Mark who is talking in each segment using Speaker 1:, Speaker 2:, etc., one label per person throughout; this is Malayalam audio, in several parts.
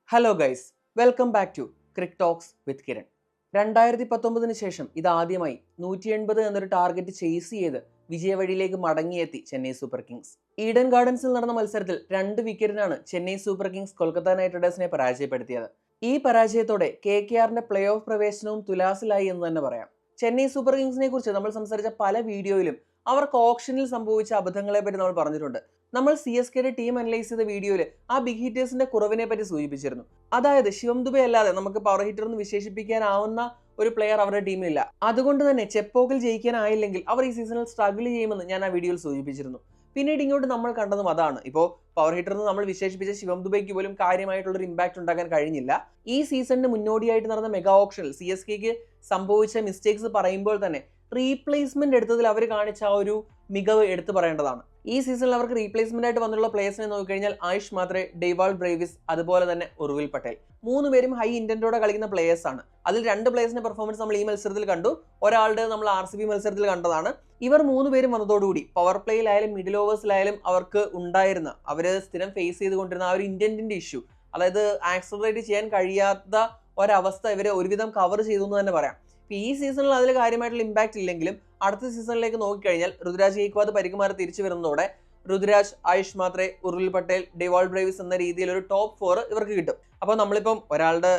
Speaker 1: Hello guys, welcome back to cric talks with Kiran. 2019 ശേഷം ഇതാദ്യമായി 180 എന്നൊരു ടാർഗറ്റ് ചേസ് ചെയ്ത് വിജയവഴിയിലേക്ക് മടങ്ങിയെത്തി ചെന്നൈ സൂപ്പർ കിങ്സ്. ഈഡൻ ഗാർഡൻസിൽ നടന്ന മത്സരത്തിൽ 2 വിക്കറ്റിനാണ് Chennai super Kings Kolkata night റൈഡേഴ്സിനെ പരാജയപ്പെടുത്തിയത്. ഈ പരാജയത്തോടെ KKRന്റെ പ്ലേ ഓഫ് പ്രവേശനവും തുലാസിലായി എന്ന് തന്നെ പറയാം. ചെന്നൈ സൂപ്പർ കിങ്സിനെ കുറിച്ച് നമ്മൾ സംസാരിച്ച പല വീഡിയോയിലും അവർക്ക് ഓപ്ഷനിൽ സംഭവിച്ച അബദ്ധങ്ങളെ പറ്റി നമ്മൾ പറഞ്ഞിട്ടുണ്ട്. നമ്മൾ CSKയുടെ ടീം അനലൈസ് ചെയ്ത വീഡിയോയിൽ ആ ബിഗ് ഹിറ്റേഴ്സിന്റെ കുറവിനെ പറ്റി സൂചിപ്പിച്ചിരുന്നു. അതായത് ശിവം ദുബെ അല്ലാതെ നമുക്ക് പവർ ഹിറ്റർ എന്ന് വിശേഷിപ്പിക്കാനാവുന്ന ഒരു പ്ലെയർ അവരുടെ ടീമിലില്ല. അതുകൊണ്ട് തന്നെ ചെപ്പോക്കിൽ ജയിക്കാനായില്ലെങ്കിൽ അവർ ഈ സീസണിൽ സ്ട്രഗിൾ ചെയ്യുമെന്ന് ഞാൻ ആ വീഡിയോയിൽ സൂചിപ്പിച്ചിരുന്നു. പിന്നീട് ഇങ്ങോട്ട് നമ്മൾ കണ്ടതും അതാണ്. ഇപ്പോൾ പവർ ഹിറ്റർ എന്ന് നമ്മൾ വിശേഷിപ്പിച്ച ശിവം ദുബൈക്ക് പോലും കാര്യമായിട്ടുള്ളൊരു ഇമ്പാക്ട് ഉണ്ടാക്കാൻ കഴിഞ്ഞില്ല. ഈ സീസണിന് മുന്നോടിയായിട്ട് നടന്ന മെഗാ ഓപ്ഷനിൽ CSKക്ക് സംഭവിച്ച മിസ്റ്റേക്സ് പറയുമ്പോൾ തന്നെ റീപ്ലേസ്മെന്റ് എടുത്തതിൽ അവർ കാണിച്ച ആ ഒരു മികവ് എടുത്തു പറയേണ്ടതാണ്. ഈ സീസണിൽ അവർക്ക് റീപ്ലേസ്മെന്റ് ആയിട്ട് വന്നിട്ടുള്ള പ്ലേയേഴ്സിനെ നോക്കിക്കഴിഞ്ഞാൽ ആയുഷ് മാത്രേ, ഡെയ്വാൾ ബ്രേവിസ്, അതുപോലെ തന്നെ ഉർവിൽ പട്ടേൽ, 3 പേരും ഹൈ ഇന്റന്റോടെ കളിക്കുന്ന പ്ലേയേഴ്സ് ആണ്. അതിൽ 2 പ്ലേയേഴ്സിന്റെ പെർഫോമൻസ് നമ്മൾ ഈ മത്സരത്തിൽ കണ്ടു, ഒരാളുടെ നമ്മൾ RCB മത്സരത്തിൽ കണ്ടതാണ്. ഇവർ 3 പേരും വന്നതോടുകൂടി പവർ പ്ലേയിലായാലും മിഡിൽ ഓവേഴ്സിലായാലും അവർക്ക് ഉണ്ടായിരുന്ന, അവര് സ്ഥിരം ഫേസ് ചെയ്തുകൊണ്ടിരുന്ന ആ ഒരു ഇന്റന്റിന്റെ ഇഷ്യൂ, അതായത് ആക്സലറേറ്റ് ചെയ്യാൻ കഴിയാത്ത ഒരവസ്ഥ ഇവരെ ഒരുവിധം കവർ ചെയ്തു എന്ന് തന്നെ പറയാം. ഈ സീസണിൽ അതിൽ കാര്യമായിട്ടുള്ള ഇമ്പാക്ട് ഇല്ലെങ്കിലും അടുത്ത സീസണിലേക്ക് നോക്കിക്കഴിഞ്ഞാൽ ഋതുരാജ് ഗെയ്ക്വാദ് പരിക്കുമാറി തിരിച്ചു വരുന്നതോടെ ഋതുരാജ്, ആയുഷ് മാത്രേ, ഉർവിൽ പട്ടേൽ, ഡെയ്വാൾ ബ്രേവിസ് എന്ന രീതിയിൽ ഒരു ടോപ്പ് 4 ഇവർക്ക് കിട്ടും. അപ്പോൾ നമ്മളിപ്പം ഒരാളുടെ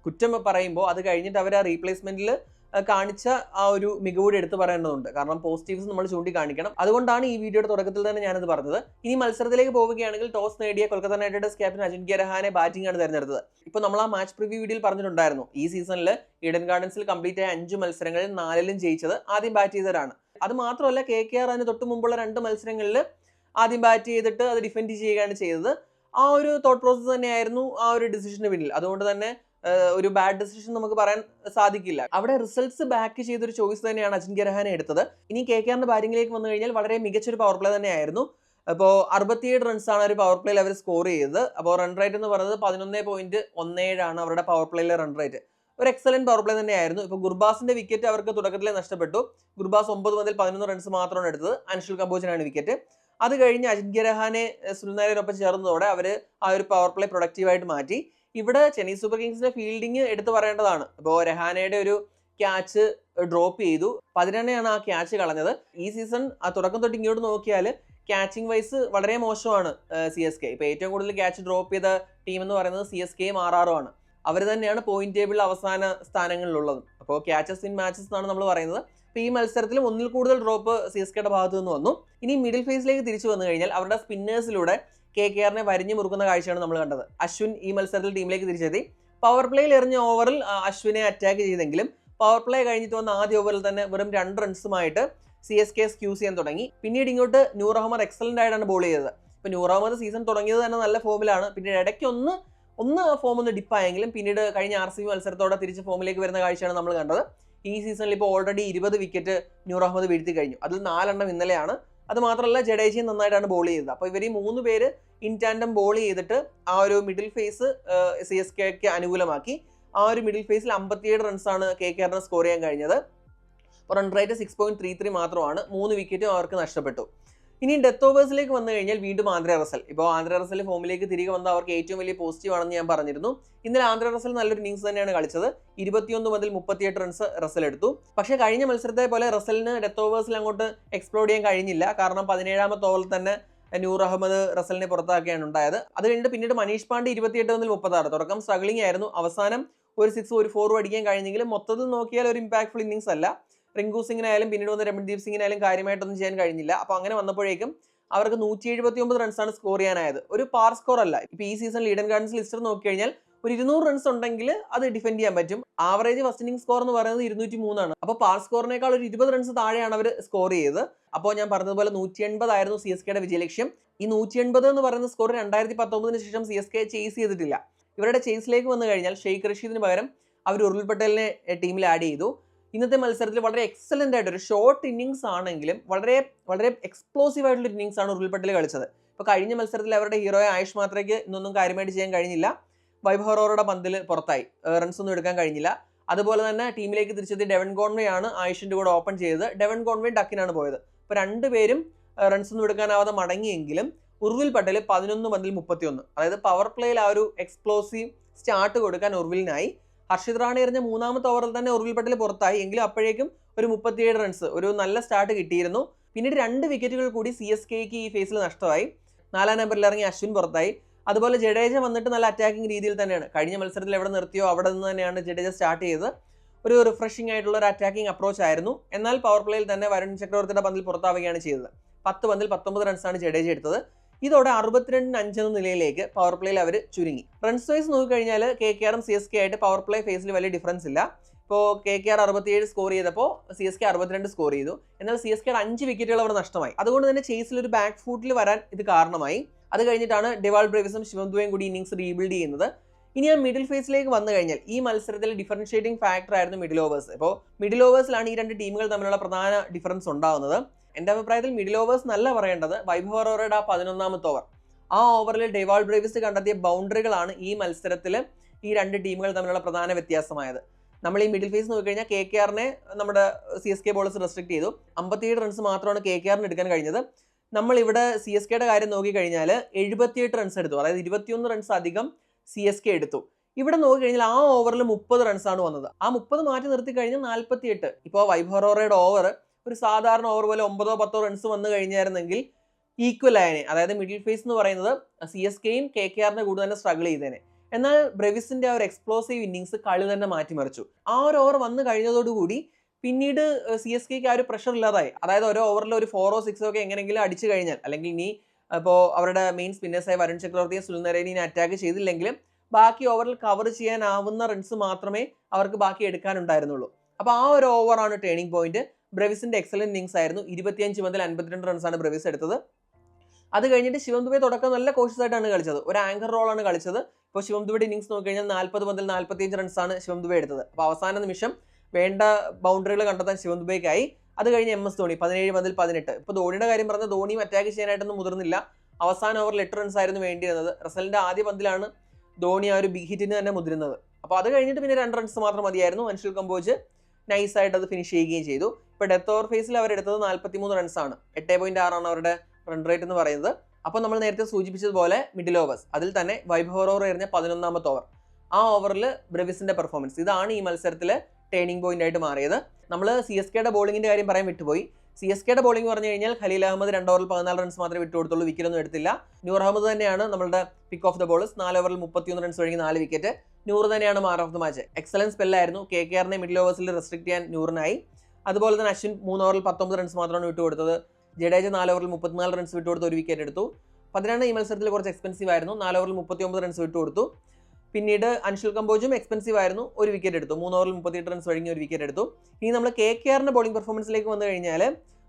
Speaker 1: കുറ്റം പറയുമ്പോൾ അത് കഴിഞ്ഞിട്ട് അവർ ആ റീപ്ലേസ്മെന്റിൽ കാണിച്ച ആ ഒരു മികവൂടെ എടുത്തു പറയേണ്ടതുണ്ട്. കാരണം പോസിറ്റീവ്സ് നമ്മൾ ചൂണ്ടിക്കാണിക്കണം. അതുകൊണ്ടാണ് ഈ വീഡിയോയുടെ തുടക്കത്തിൽ തന്നെ ഞാനത് പറഞ്ഞത്. ഇനി മത്സരത്തിലേക്ക് പോവുകയാണെങ്കിൽ ടോസ് നേടിയ Kolkata night Riders captain Ajinkya Rahane batting ആണ് തിരഞ്ഞെടുത്തത്. ഇപ്പോൾ നമ്മൾ ആ മാച്ച് പ്രിവ്യൂ വീഡിയോയിൽ പറഞ്ഞിട്ടുണ്ടായിരുന്നു, ഈ സീസണിൽ ഈഡൻ ഗാർഡൻസിൽ കംപ്ലീറ്റ് ആയ 5 മത്സരങ്ങളിൽ 4ലും ജയിച്ചത് ആദ്യം ബാറ്റ് ചെയ്തവരാണ്. അത് മാത്രമല്ല KKR അതിന് തൊട്ട് മുമ്പുള്ള 2 മത്സരങ്ങളിൽ ആദ്യം ബാറ്റ് ചെയ്തിട്ട് അത് ഡിഫെൻഡ് ചെയ്യുകയാണ് ചെയ്തത്. ആ ഒരു തോട്ട് പ്രോസസ് തന്നെയായിരുന്നു ആ ഒരു ഡിസിഷന് പിന്നിൽ. അതുകൊണ്ട് തന്നെ ഒരു ബാഡ് ഡിസിഷൻ നമുക്ക് പറയാൻ സാധിക്കില്ല. അവിടെ റിസൾട്ട്സ് ബാക്ക് ചെയ്തൊരു ചോയ്സ് തന്നെയാണ് അജിൻക്യ രഹാനെ എടുത്തത്. ഇനി KKRന്റെ ബാറ്റിംഗിലേക്ക് വന്നു കഴിഞ്ഞാൽ വളരെ മികച്ചൊരു പവർ പ്ലേ തന്നെയായിരുന്നു. അപ്പോൾ 67 റൺസാണ് ഒരു പവർ പ്ലേയിൽ അവർ സ്കോർ ചെയ്തത്. അപ്പോൾ റൺ റേറ്റ് എന്ന് പറയുന്നത് 11.17 ആണ് അവരുടെ പവർ പ്ലേയിലെ റൺ റേറ്റ്. ഒരു എക്സലന്റ് പവർ പ്ലേ തന്നെയായിരുന്നു. ഇപ്പോൾ ഗുർബാസിന്റെ വിക്കറ്റ് അവർക്ക് തുടക്കത്തിലെ നഷ്ടപ്പെട്ടു. ഗുർബാസ് 9 മുതൽ 11 റൺസ് മാത്രമാണ് എടുത്തത്. അൻഷുൽ കമ്പോജിനാണ് വിക്കറ്റ്. അത് കഴിഞ്ഞ് അജിൻക്യ രഹാനെ സുനിൽ നായരൊപ്പം ചേർന്നതോടെ അവർ ആ ഒരു പവർ പ്ലേ പ്രൊഡക്റ്റീവായിട്ട് മാറ്റി. ഇവിടെ ചെന്നൈ സൂപ്പർ കിങ്സിന്റെ ഫീൽഡിങ് എടുത്തു പറയേണ്ടതാണ്. ഇപ്പോൾ രഹാനയുടെ ഒരു ക്യാച്ച് ഡ്രോപ്പ് ചെയ്തു, 10 ആ ക്യാച്ച് കളഞ്ഞത്. ഈ സീസൺ ആ തുടക്കം തൊട്ട് ഇങ്ങോട്ട് നോക്കിയാൽ ക്യാച്ചിങ് വൈസ് വളരെ മോശമാണ് CSK. ഇപ്പോൾ ഏറ്റവും കൂടുതൽ ക്യാച്ച് ഡ്രോപ്പ് ചെയ്ത ടീം എന്ന് പറയുന്നത് CSKയും RRും ആണ്. അവർ തന്നെയാണ് പോയിന്റ് ടേബിളിൽ അവസാന സ്ഥാനങ്ങളിലുള്ളത്. അപ്പോൾ ക്യാച്ചസ് ഇൻ മാച്ചസ് എന്നാണ് നമ്മൾ പറയുന്നത്. അപ്പോൾ ഈ മത്സരത്തിലും ഒന്നിൽ കൂടുതൽ ഡ്രോപ്പ് CSKയുടെ ഭാഗത്തു നിന്ന് വന്നു. ഇനി മിഡിൽ ഫേസിലേക്ക് തിരിച്ചു വന്നു കഴിഞ്ഞാൽ അവരുടെ സ്പിന്നേഴ്സിലൂടെ KKRനെ വരിഞ്ഞു മുറുക്കുന്ന കാഴ്ചയാണ് നമ്മൾ കണ്ടത്. അശ്വിൻ ഈ മത്സരത്തിൽ ടീമിലേക്ക് തിരിച്ചെത്തി. പവർ പ്ലേയിൽ എറിഞ്ഞ ഓവറിൽ അശ്വിനെ അറ്റാക്ക് ചെയ്തെങ്കിലും പവർ പ്ലേ കഴിഞ്ഞിട്ട് വന്ന ആദ്യ ഓവറിൽ തന്നെ വെറും 2 റൺസുമായിട്ട് CSK സ്ക്യൂസ് ചെയ്യാൻ തുടങ്ങി. പിന്നീട് ഇങ്ങോട്ട് നൂർ അഹമ്മദ് എക്സലന്റ് ആയിട്ടാണ് ബോൾ ചെയ്തത്. ഇപ്പോൾ നൂർ അഹമ്മദ് സീസൺ തുടങ്ങിയത് തന്നെ നല്ല ഫോമിലാണ്. പിന്നീട് ഇടയ്ക്ക് ഒന്ന് ഫോം ഡിപ്പായെങ്കിലും പിന്നീട് കഴിഞ്ഞ RCB മത്സരത്തോടെ തിരിച്ച് ഫോമിലേക്ക് വരുന്ന കാഴ്ചയാണ് നമ്മൾ കണ്ടത്. ഈ സീസണിൽ ഇപ്പോൾ ഓൾറെഡി 20 വിക്കറ്റ് നൂർ അഹമ്മദ് വീഴ്ത്തി കഴിഞ്ഞു. അതിൽ 4 ഇന്നലെയാണ്. അത് മാത്രമല്ല ജഡേജയും നന്നായിട്ടാണ് ബോൾ ചെയ്തത്. അപ്പോൾ ഇവർ ഈ 3 പേര് ഇൻ ടാൻഡം ബോൾ ചെയ്തിട്ട് ആ ഒരു മിഡിൽ ഫേസ് CSKക്ക് അനുകൂലമാക്കി. ആ ഒരു മിഡിൽ ഫേസിൽ 57 റൺസാണ് KKRന് സ്കോർ ചെയ്യാൻ കഴിഞ്ഞത്. റൺ റേറ്റ് 6.33 മാത്രമാണ്. 3 വിക്കറ്റും അവർക്ക് നഷ്ടപ്പെട്ടു. ഇനി ഡെത്ത് ഓവേഴ്സിലേക്ക് വന്നു കഴിഞ്ഞാൽ വീണ്ടും ആന്ധ്ര റസൽ. ഇപ്പോൾ ആന്ധ്ര റസൽ ഫോമിലേക്ക് തിരികെ വന്ന അവർക്ക് ഏറ്റവും വലിയ പോസിറ്റീവ് ആണെന്ന് ഞാൻ പറഞ്ഞിരുന്നു. ഇന്നലെ ആന്ധ്ര റസൽ നല്ലൊരു ഇന്നിങ്സ് തന്നെയാണ് കളിച്ചത്. 21 മുതൽ 38 റൺസ് റസൽ എടുത്തു. പക്ഷേ കഴിഞ്ഞ മത്സരത്തെ പോലെ റസലിന് ഡെത്ത് ഓവേഴ്സിൽ അങ്ങോട്ട് എക്സ്പ്ലോർ ചെയ്യാൻ കഴിഞ്ഞില്ല. കാരണം 17ാമത്തെ ഓവറിൽ തന്നെ നൂർ അഹമ്മദ് റസലിനെ പുറത്താക്കുകയാണ് ഉണ്ടായത്. അത് കഴിഞ്ഞിട്ട് പിന്നീട് മനീഷ് പാണ്ഡെ 28 മുതൽ 36. തുടക്കം സ്ട്രഗ്ലിംഗ് ആയിരുന്നു. അവസാനം ഒരു 6 ഒരു 4 അടിക്കാൻ കഴിഞ്ഞെങ്കിലും മൊത്തത്തിൽ നോക്കിയാൽ ഒരു ഇമ്പാക്ട്ഫുൾ ഇന്നിങ്സ് അല്ല. റിങ്കു സിംഗിനായാലും പിന്നീട് വന്ന രമൺദീപ് സിംഗിനായാലും കാര്യമായിട്ടൊന്നും ചെയ്യാൻ കഴിഞ്ഞില്ല. അപ്പോൾ അങ്ങനെ വന്നപ്പോഴേക്കും അവർക്ക് 179 റൺസാണ് സ്കോർ ചെയ്യാനായത്. ഒരു പാർ സ്കോർ അല്ല. ഇപ്പോൾ ഈ സീസണിൽ ഈഡൻ ഗാർഡൻസ് ലിസ്റ്റ് നോക്കിക്കഴിഞ്ഞാൽ ഒരു 200 റൺസ് ഉണ്ടെങ്കിൽ അത് ഡിഫെൻഡ് ചെയ്യാൻ പറ്റും. ആവറേജ് ഫസ്റ്റ് ഇന്നിംഗ് സ്കോർ എന്ന് പറയുന്നത് 203 ആണ്. അപ്പോൾ പാർ സ്കോറിനേക്കാൾ ഒരു 20 റൺസ് താഴെയാണ് അവർ സ്കോർ ചെയ്തത്. അപ്പോൾ ഞാൻ പറഞ്ഞതുപോലെ 180 ആയിരുന്നു CSKയുടെ വിജയലക്ഷ്യം. ഈ 180 എന്ന് പറയുന്ന സ്കോർ 2019 ശേഷം CSK ചേസ് ചെയ്തിട്ടില്ല. ഇവരുടെ ചേസിലേക്ക് വന്നു കഴിഞ്ഞാൽ ഷെയ്ഖ് റഷീദിന് പകരം അവർ ഉർവിൽ പട്ടേലിനെ ടീമിൽ ആഡ് ചെയ്തു. ഇന്നത്തെ മത്സരത്തിൽ വളരെ എക്സലന്റ് ആയിട്ട് ഒരു ഷോർട്ട് ഇന്നിങ്സ് ആണെങ്കിലും വളരെ വളരെ എക്സ്പ്ലോസീവ് ആയിട്ടുള്ള ഇന്നിങ്സ് ആണ് ഉർവിൽ പട്ടേൽ കളിച്ചത്. ഇപ്പോൾ കഴിഞ്ഞ മത്സരത്തിൽ അവരുടെ ഹീറോയെ ആയുഷ് മാത്രയ്ക്ക് ഇന്നൊന്നും കാര്യമായിട്ട് ചെയ്യാൻ കഴിഞ്ഞില്ല. വൈഭവ് അറോറയുടെ പന്തിൽ പുറത്തായി, റൺസ് ഒന്നും എടുക്കാൻ കഴിഞ്ഞില്ല. അതുപോലെ തന്നെ ടീമിലേക്ക് തിരിച്ചെത്തിയ ഡെവൻ കോൺവേ ആണ് ആയുഷിന്റെ കൂടെ ഓപ്പൺ ചെയ്തത്. ഡെവൻ കോൺവേ ഡക്കിനാണ് പോയത്. ഇപ്പോൾ 2 പേരും റൺസ് ഒന്നും എടുക്കാനാവാതെ മടങ്ങിയെങ്കിലും ഉർവിൽ പട്ടേൽ 11 പന്തിൽ 31, അതായത് പവർ പ്ലേയിൽ ആ ഒരു എക്സ്പ്ലോസീവ് സ്റ്റാർട്ട് കൊടുക്കാൻ ഉർവിലിനായി. ഹർഷിത് റാണ എറിഞ്ഞ മൂന്നാമത്തെ ഓവറിൽ തന്നെ ഉർവിൽ പട്ടേൽ പുറത്തായി. എങ്കിലും അപ്പോഴേക്കും ഒരു 37 റൺസ്, ഒരു നല്ല സ്റ്റാർട്ട് കിട്ടിയിരുന്നു. പിന്നീട് 2 വിക്കറ്റുകൾ കൂടി CSKക്ക് ഈ ഫേസിൽ നഷ്ടമായി. 4-ാം നമ്പറിൽ ഇറങ്ങി അശ്വിൻ പുറത്തായി. അതുപോലെ ജഡേജ വന്നിട്ട് നല്ല അറ്റാക്കിംഗ് രീതിയിൽ തന്നെയാണ്, കഴിഞ്ഞ മത്സരത്തിൽ എവിടെ നിർത്തിയോ അവിടെ നിന്ന് തന്നെയാണ് ജഡേജ സ്റ്റാർട്ട് ചെയ്തത്. ഒരു റിഫ്രഷിംഗ് ആയിട്ടുള്ള ഒരു അറ്റാക്കിംഗ് അപ്രോച്ച് ആയിരുന്നു. എന്നാൽ പവർ പ്ലേയിൽ തന്നെ വരുൺ ചക്രവർത്തിയുടെ പന്തിൽ പുറത്താവുകയാണ് ചെയ്തത്. 10 പന്തിൽ 19 റൺസാണ് ജഡേജ എടുത്തത്. ഇതോടെ 62-5 എന്ന നിലയിലേക്ക് പവർ പ്ലേയിൽ അവർ ചുരുങ്ങി. റൺസ് വൈസ് നോക്കിക്കഴിഞ്ഞാൽ KKR CSK ആയിട്ട് പവർ പ്ലേ ഫേസിൽ വലിയ ഡിഫറൻസ് ഇല്ല. ഇപ്പോൾ KKR 67 സ്കോർ ചെയ്തപ്പോൾ CSK 62 സ്കോർ ചെയ്തു. എന്നാൽ CSK 5 വിക്കറ്റുകൾ അവർ നഷ്ടമായി. അതുകൊണ്ട് തന്നെ ചേസിൽ ഒരു ബാക്ക് ഫൂട്ടിൽ വരാൻ ഇത് കാരണമായി. അത് കഴിഞ്ഞിട്ടാണ് ഡെവാൾ ബ്രേവിസും ശിവം ദുബെയും കൂടി ഇന്നിംഗ്സ് റീബിൽഡ് ചെയ്യുന്നത്. ഇനി ആ മിഡിൽ ഫേസിലേക്ക് വന്നു കഴിഞ്ഞാൽ ഈ മത്സരത്തിൽ ഡിഫറൻഷിയേറ്റിംഗ് ഫാക്ടർ ആയിരുന്നു മിഡിൽ ഓവേഴ്സ്. ഇപ്പോൾ മിഡിൽ ഓവേഴ്സിലാണ് ഈ 2 ടീമുകൾ തമ്മിലുള്ള പ്രധാന ഡിഫറൻസ് ഉണ്ടാകുന്നത്. എൻ്റെ അഭിപ്രായത്തിൽ മിഡിൽ ഓവേഴ്സ് നല്ല പറയേണ്ടത് വൈഭവ് അറോറയുടെ ആ 11ാമത്തെ ഓവർ, ആ ഓവറിൽ ഡെവാൾ ബ്രേവിസ് കണ്ടെത്തിയ ബൗണ്ടറികളാണ് ഈ മത്സരത്തിൽ ഈ 2 ടീമുകൾ തമ്മിലുള്ള പ്രധാന വ്യത്യാസമായത്. നമ്മൾ ഈ മിഡിൽ ഫേസ് നോക്കിക്കഴിഞ്ഞാൽ KKRനെ നമ്മുടെ CSK ബോളേഴ്സ് റെസ്ട്രിക്ട് ചെയ്തു. 57 റൺസ് മാത്രമാണ് KKRന് എടുക്കാൻ കഴിഞ്ഞത്. നമ്മളിവിടെ CSKയുടെ കാര്യം നോക്കിക്കഴിഞ്ഞാൽ 78 റൺസ് എടുത്തു, അതായത് 21 റൺസ് അധികം CSK എടുത്തു. ഇവിടെ നോക്കിക്കഴിഞ്ഞാൽ ആ ഓവറിൽ 30 റൺസാണ് വന്നത്. ആ 30 മാറ്റി നിർത്തി കഴിഞ്ഞാൽ 48. ഇപ്പോൾ വൈഭവ് അറോറയുടെ ഓവർ ഒരു സാധാരണ ഓവർ പോലെ 9-10 റൺസ് വന്നു കഴിഞ്ഞായിരുന്നെങ്കിൽ ഈക്വൽ ആയനെ. അതായത് മിഡിൽ ഫേസ് എന്ന് പറയുന്നത് CSKയും KKRനെ കൂടുതൽ തന്നെ സ്ട്രഗിൾ ചെയ്തേനെ. എന്നാൽ ബ്രെവിസിന്റെ ആ ഒരു എക്സ്പ്ലോസീവ് ഇന്നിങ്സ് കളി തന്നെ മാറ്റിമറിച്ചു. ആ ഒരു ഓവർ വന്നു കഴിഞ്ഞതോടുകൂടി പിന്നീട് CSKക്ക് ആ ഒരു പ്രഷർ ഇല്ലാതായി. അതായത് ഓരോ ഓവറിൽ ഒരു 4 or 6 ഒക്കെ എങ്ങനെയെങ്കിലും അടിച്ചു കഴിഞ്ഞാൽ, അല്ലെങ്കിൽ ഇനി ഇപ്പോൾ അവരുടെ മെയിൻ സ്പിന്നേഴ്സായ വരുൺ ചക്രവർത്തിയെ സുനിൽ നരേനെ അറ്റാക്ക് ചെയ്തില്ലെങ്കിലും ബാക്കി ഓവറിൽ കവർ ചെയ്യാനാവുന്ന റൺസ് മാത്രമേ അവർക്ക് ബാക്കി എടുക്കാനുണ്ടായിരുന്നുള്ളൂ. അപ്പോൾ ആ ഒരു ഓവറാണ് ടേണിംഗ് പോയിന്റ്. ബ്രെവിസിന്റെ എക്സലന്റ് ഇന്നിങ്സ് ആയിരുന്നു. 25 പന്തിൽ 52 റൺസാണ് ബ്രെവിസ് എടുത്തത്. അത് കഴിഞ്ഞിട്ട് ശിവം ദുബെ തുടക്കം നല്ല കോഷ്യസ് ആയിട്ടാണ് കളിച്ചത്, ഒരു ആങ്കർ റോളാണ് കളിച്ചത്. ഇപ്പോൾ ശിവം ദുബെയുടെ ഇന്നിങ്സ് നോക്കിക്കഴിഞ്ഞാൽ 40 പന്തിൽ 45 റൺസാണ് ശിവം ദുബെ എടുത്തത്. അപ്പോൾ അവസാന നിമിഷം വേണ്ട ബൗണ്ടറികൾ കണ്ടെത്താൻ ശിവം ദുബെക്കായി. അത് കഴിഞ്ഞ് MS ധോണി 17 പന്തിൽ 18. ഇപ്പോൾ ധോണിയുടെ കാര്യം പറഞ്ഞാൽ ധോണിയും അറ്റാക്ക് ചെയ്യാനായിട്ടൊന്നും മുതിർന്നില്ല. അവസാന ഓവറിൽ 8 റൺസ് ആയിരുന്നു വേണ്ടിയിരുന്നത്. റസലിന്റെ ആദ്യ പന്തിലാണ് ധോണി ആ ഒരു ബിഗ് ഹിറ്റിന് തന്നെ മുതിരുന്നത്. അപ്പോൾ അത് കഴിഞ്ഞിട്ട് പിന്നെ 2 റൺസ് മാത്രം മതിയായിരുന്നു. അൻഷുൽ കമ്പോജ് നൈസായിട്ട് അത് ഫിനിഷ് ചെയ്യുകയും ചെയ്തു. ഇപ്പോൾ ഡെത്ത് ഓവർ ഫേസിൽ അവരെടുത്തത് 43 റൺസാണ്. 8.6 ആണ് അവരുടെ റൺ റേറ്റ് എന്ന് പറയുന്നത്. അപ്പോൾ നമ്മൾ നേരത്തെ സൂചിപ്പിച്ചതുപോലെ മിഡിൽ ഓവേഴ്സ്, അതിൽ തന്നെ വൈഭവ് അറോറ എറിഞ്ഞ 11ാമത്തെ ഓവർ, ആ ഓവറിൽ ബ്രെവിസിന്റെ പെർഫോമൻസ്, ഇതാണ് ഈ മത്സരത്തിലെ ടേണിംഗ് പോയിന്റ് ആയിട്ട് മാറിയത്. നമ്മൾ CSKയുടെ ബോളിങ്ങിന്റെ കാര്യം പറയാൻ വിട്ടുപോയി. CSKയുടെ ബോളിംഗ് പറഞ്ഞു കഴിഞ്ഞാൽ ഖലീൽ അഹമ്മദ് 2 ഓവറിൽ 14 റൺസ് മാത്രമേ വിട്ടുകൊടുത്തുള്ളൂ, വിക്കറ്റൊന്നും എടുത്തില്ല. നൂർ അഹമ്മദ് തന്നെയാണ് നമ്മളുടെ പിക്ക് ഓഫ് ദ ബോളേഴ്സ്, 4 ഓവറിൽ 31 റൺസ് ഒഴുകി 4 വിക്കറ്റ്. നൂർ തന്നെയാണ് man of the match. Excellence സ്പെല്ലായിരുന്നു. KKRനെ മിഡിൽ ഓവേഴ്സിൽ റെസ്ട്രിക്ട് ചെയ്യാൻ നൂറിനായി. അതുപോലെ തന്നെ അശ്വിൻ 3 ഓവറിൽ 19 റൺസ് മാത്രമാണ് വിട്ടുകൊടുത്തത്. ജഡേജ 4 ഓവറിൽ 34 റൺസ് വിട്ടുകൊടുത്ത് 1 വിക്കറ്റ് എടുത്തു. 18 ഈ മത്സരത്തിൽ കുറച്ച് എക്സ്പെൻസീവ് ആയിരുന്നു. 4 ഓവറിൽ 39 റൺസ് വിട്ടുകൊടുത്തു. പിന്നീട് അൻഷുൽ കമ്പോജും എക്സ്പെൻസീവ് ആയിരുന്നു, 1 വിക്കറ്റ് എടുത്തു. 3 ഓവറിൽ 38 റൺസ് വഴങ്ങി 1 വിക്കറ്റ് എടുത്തു. ഇനി നമ്മൾ KKRന്റെ ബോളിംഗ് പെർഫോമൻസിലേക്ക് വന്നു കഴിഞ്ഞാൽ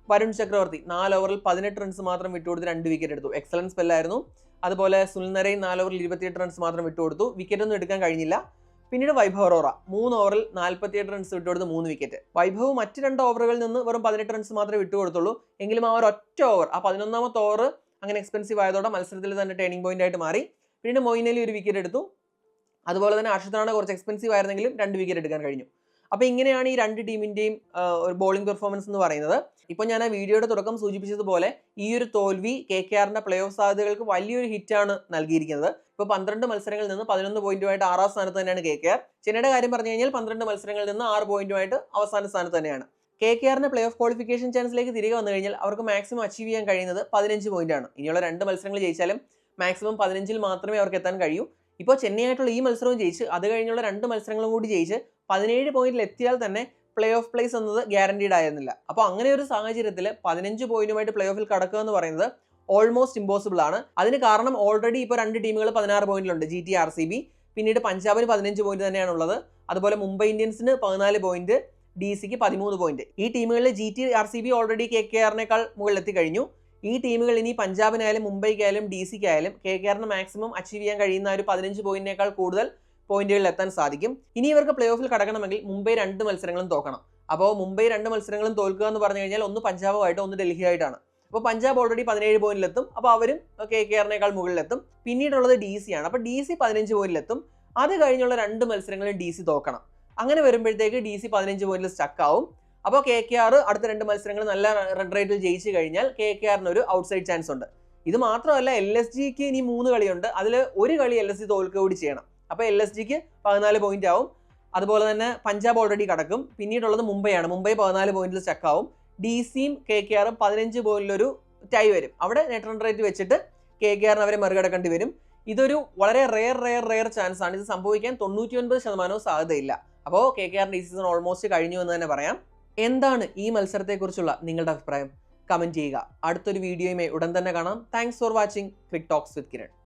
Speaker 1: വരുൺ ചക്രവർത്തി 4 ഓവറിൽ 18 റൺസ് മാത്രം വിട്ടുകൊടുത്ത് 2 വിക്കറ്റ് എടുത്തു. എക്സലൻസ് സ്പെല്ലായിരുന്നു. അതുപോലെ സുനിൽ നരേൻ 4 ഓവറിൽ 28 റൺസ് മാത്രം വിട്ടുകൊടുത്തു, വിക്കറ്റൊന്നും എടുക്കാൻ കഴിഞ്ഞില്ല. പിന്നീട് വൈഭവ് അറോറ 3 ഓവറിൽ 48 റൺസ് വിട്ടുകൊടുത്ത് 3 വിക്കറ്റ്. വൈഭവ് മറ്റ് 2 ഓവറുകളിൽ നിന്ന് വെറും 18 റൺസ് മാത്രമേ വിട്ടുകൊടുത്തുള്ളൂ. എങ്കിലും ആ ഒരു ഒറ്റ ഓവർ, ആ 11ാമത്തെ ഓവർ അങ്ങനെ എക്സ്പെൻസീവ് ആയതോടെ മത്സരത്തിൽ തന്നെ ടേണിംഗ് പോയിന്റ് ആയിട്ട് മാറി. പിന്നീട് മൊയിൻ അലി 1 വിക്കറ്റ് എടുത്തു. അതുപോലെ തന്നെ ഹർഷിത് റാണ കുറച്ച് എക്സ്പെൻസീവ് ആയിരുന്നെങ്കിലും 2 വിക്കറ്റ് എടുക്കാൻ കഴിഞ്ഞു. അപ്പോൾ ഇങ്ങനെയാണ് ഈ 2 ടീമിന്റെയും ഒരു ബോളിംഗ് പെർഫോമൻസ് എന്ന് പറയുന്നത്. ഇപ്പോൾ ഞാൻ ആ വീഡിയോയുടെ തുടക്കം സൂചിപ്പിച്ചതുപോലെ ഈ ഒരു തോൽവി KKRന്റെ പ്ലേ ഓഫ് സാധ്യതകൾക്ക് വലിയൊരു ഹിറ്റാണ് നൽകിയിരിക്കുന്നത്. ഇപ്പോൾ 12 മത്സരങ്ങളിൽ നിന്ന് 11 പോയിന്റുമായിട്ട് 6ാം സ്ഥാനത്ത് തന്നെയാണ് KKR. ചെന്നൈയുടെ കാര്യം പറഞ്ഞു കഴിഞ്ഞാൽ 12 മത്സരങ്ങളിൽ നിന്ന് 6 പോയിന്റുമായിട്ട് അവസാന സ്ഥാനത്ത് തന്നെയാണ്. KKRന്റെ പ്ലേ ഓഫ് ക്വാളിഫിക്കേഷൻ ചാൻസിലേക്ക് തിരികെ വന്നു കഴിഞ്ഞാൽ അവർക്ക് മാക്സിമം അച്ചീവ് ചെയ്യാൻ കഴിയുന്നത് 15 പോയിന്റാണ്. ഇനിയുള്ള 2 മത്സരങ്ങൾ ജയിച്ചാലും മാക്സിമം 15ൽ മാത്രമേ അവർക്ക് എത്താൻ കഴിയൂ. ഇപ്പോൾ ചെന്നൈ ആയിട്ടുള്ള ഈ മത്സരവും ജയിച്ച് അത് കഴിഞ്ഞുള്ള 2 മത്സരങ്ങളും കൂടി ജയിച്ച് 17 പോയിന്റിൽ എത്തിയാൽ തന്നെ പ്ലേ ഓഫ് പ്ലേസ് എന്നത് ഗ്യാരണ്ടീഡ് ആയിരുന്നില്ല. അപ്പോൾ അങ്ങനെ ഒരു സാഹചര്യത്തിൽ 15 പോയിന്റുമായിട്ട് പ്ലേ ഓഫിൽ കടക്കുക എന്ന് പറയുന്നത് ഓൾമോസ്റ്റ് ഇമ്പോസിബിൾ ആണ്. അതിന് കാരണം ഓൾറെഡി ഇപ്പോൾ 2 ടീമുകൾ 16 പോയിന്റിലുണ്ട്, GT RCB. പിന്നീട് പഞ്ചാബിന് 15 പോയിന്റ് തന്നെയാണുള്ളത്. അതുപോലെ മുംബൈ ഇന്ത്യൻസിന് 14 പോയിന്റ്, DCക്ക് 13 പോയിന്റ്. ഈ ടീമുകളിൽ GT RCB ഓൾറെഡി KKRനേക്കാൾ മുകളിലെത്തി കഴിഞ്ഞു. ഈ ടീമുകൾ ഇനി പഞ്ചാബിനായാലും മുംബൈക്കായാലും DCക്കായാലും KKRന് മാക്സിമം അച്ചീവ് ചെയ്യാൻ കഴിയുന്ന ഒരു 15 പോയിന്റിനേക്കാൾ കൂടുതൽ പോയിന്റുകളിൽ എത്താൻ സാധിക്കും. ഇനി ഇവർക്ക് പ്ലേ ഓഫിൽ കടക്കണമെങ്കിൽ മുംബൈ 2 മത്സരങ്ങളും തോക്കണം. അപ്പോൾ മുംബൈ 2 മത്സരങ്ങളും തോൽക്കുക എന്ന് പറഞ്ഞു കഴിഞ്ഞാൽ ഒന്ന് പഞ്ചാബുമായിട്ട് ഒന്ന് ഡൽഹിയായിട്ടാണ്. അപ്പോൾ പഞ്ചാബ് ഓൾറെഡി 17 പോയിന്റിലെത്തും. അപ്പോൾ അവരും KKRനേക്കാൾ മുകളിലെത്തും. പിന്നീടുള്ളത് DC ആണ്. അപ്പോൾ DC 15 പോയിന്റിലെത്തും. അത് കഴിഞ്ഞുള്ള 2 മത്സരങ്ങളിൽ DC തോക്കണം. അങ്ങനെ വരുമ്പോഴത്തേക്ക് DC 15 പോയിന്റിൽ സ്റ്റക്ക് ആവും. അപ്പോൾ KKR അടുത്ത 2 മത്സരങ്ങൾ നല്ല റൺ റേറ്റിൽ ജയിച്ചു കഴിഞ്ഞാൽ KKRന് ഒരു ഔട്ട്സൈഡ് ചാൻസ് ഉണ്ട്. ഇത് മാത്രമല്ല LSGക്ക് ഇനി 3 കളിയുണ്ട്. അതിൽ ഒരു കളി LSG തോൽക്കുക കൂടി ചെയ്യണം. അപ്പോൾ LSGക്ക് 14 പോയിന്റ് ആവും. അതുപോലെ തന്നെ പഞ്ചാബ് ഓൾറെഡി കടക്കും. പിന്നീടുള്ളത് മുംബൈയാണ്. മുംബൈ 14 പോയിന്റിൽ സ്റ്റക്കാവും. DCയും KKRും 15 പോയിന്റിലൊരു ടൈ വരും. അവിടെ നെറ്റ് റൺ റേറ്റ് വെച്ചിട്ട് KKRന് അവരെ മറികടക്കേണ്ടി വരും. ഇതൊരു വളരെ റെയർ ചാൻസ് ആണ്. ഇത് സംഭവിക്കാൻ 99% സാധ്യതയില്ല. അപ്പോൾ KKRന്റെ ഈ സീസൺ ഓൾമോസ്റ്റ് കഴിഞ്ഞു എന്ന് തന്നെ പറയാം. എന്താണ് ഈ മത്സരത്തെക്കുറിച്ചുള്ള നിങ്ങളുടെ അഭിപ്രായം? കമന്റ് ചെയ്യുക. അടുത്തൊരു വീഡിയോയുമായി ഉടൻ തന്നെ കാണാം. Thanks for watching cric talks with Kiran.